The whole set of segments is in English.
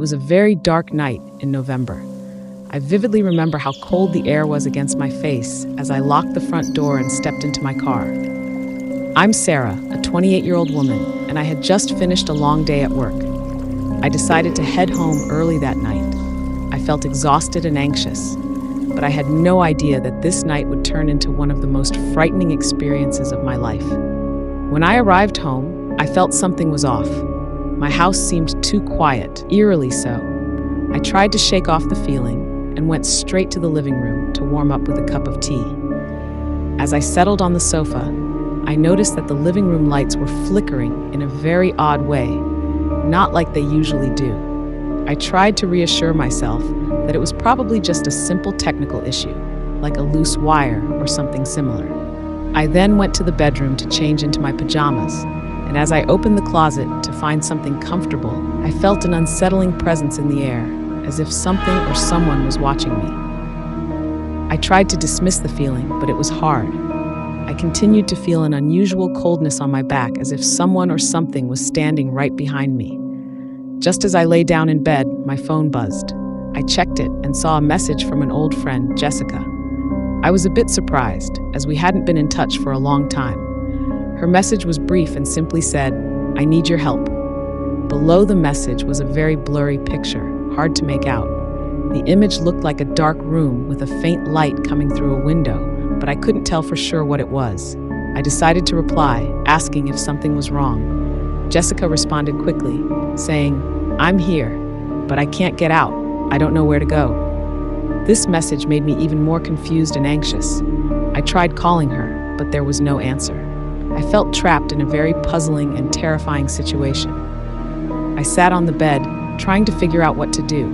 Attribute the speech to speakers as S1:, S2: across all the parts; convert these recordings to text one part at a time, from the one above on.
S1: was a very dark night in November. I vividly remember how cold the air was against my face as I locked the front door and stepped into my car. I'm Sarah, a 28-year-old woman, and I had just finished a long day at work. I decided to head home early that night. I felt exhausted and anxious, but I had no idea that this night would turn into one of the most frightening experiences of my life. When I arrived home, I felt something was off. My house seemed too quiet, eerily so. I tried to shake off the feeling and went straight to the living room to warm up with a cup of tea. As I settled on the sofa, I noticed that the living room lights were flickering in a very odd way, not like they usually do. I tried to reassure myself that it was probably just a simple technical issue, like a loose wire or something similar. I then went to the bedroom to change into my pajamas, and as I opened the closet to find something comfortable, I felt an unsettling presence in the air, as if something or someone was watching me. I tried to dismiss the feeling, but it was hard. I continued to feel an unusual coldness on my back, as if someone or something was standing right behind me. Just as I lay down in bed, my phone buzzed. I checked it and saw a message from an old friend, Jessica. I was a bit surprised, as we hadn't been in touch for a long time. Her message was brief and simply said, "I need your help." Below the message was a very blurry picture, hard to make out. The image looked like a dark room with a faint light coming through a window, but I couldn't tell for sure what it was. I decided to reply, asking if something was wrong. Jessica responded quickly, saying, "I'm here, but I can't get out. I don't know where to go." This message made me even more confused and anxious. I tried calling her, but there was no answer. I felt trapped in a very puzzling and terrifying situation. I sat on the bed, trying to figure out what to do.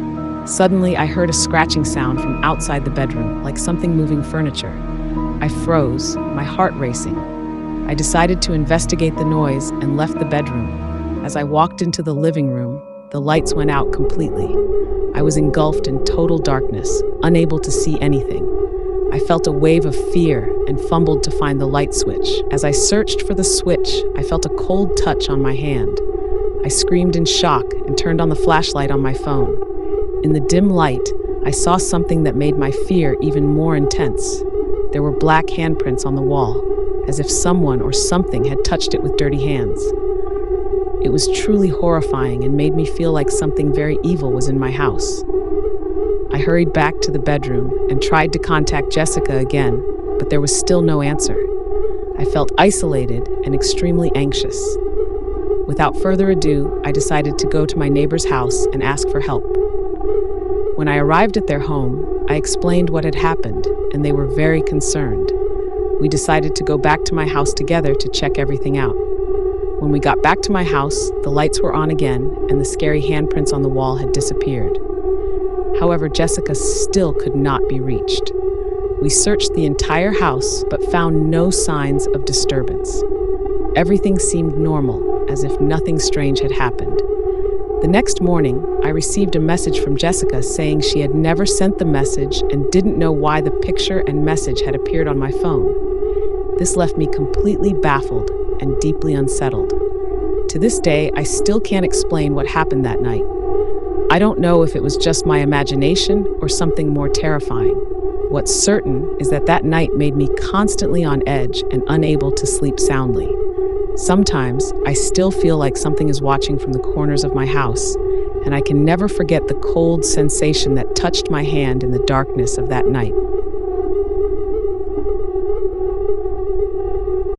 S1: Suddenly, I heard a scratching sound from outside the bedroom, like something moving furniture. I froze, my heart racing. I decided to investigate the noise and left the bedroom. As I walked into the living room, the lights went out completely. I was engulfed in total darkness, unable to see anything. I felt a wave of fear and fumbled to find the light switch. As I searched for the switch, I felt a cold touch on my hand. I screamed in shock and turned on the flashlight on my phone. In the dim light, I saw something that made my fear even more intense. There were black handprints on the wall, as if someone or something had touched it with dirty hands. It was truly horrifying and made me feel like something very evil was in my house. I hurried back to the bedroom and tried to contact Jessica again, but there was still no answer. I felt isolated and extremely anxious. Without further ado, I decided to go to my neighbor's house and ask for help. When I arrived at their home, I explained what had happened, and they were very concerned. We decided to go back to my house together to check everything out. When we got back to my house, the lights were on again, and the scary handprints on the wall had disappeared. However, Jessica still could not be reached. We searched the entire house, but found no signs of disturbance. Everything seemed normal, as if nothing strange had happened. The next morning, I received a message from Jessica saying she had never sent the message and didn't know why the picture and message had appeared on my phone. This left me completely baffled and deeply unsettled. To this day, I still can't explain what happened that night. I don't know if it was just my imagination or something more terrifying. What's certain is that that night made me constantly on edge and unable to sleep soundly. Sometimes, I still feel like something is watching from the corners of my house, and I can never forget the cold sensation that touched my hand in the darkness of that night.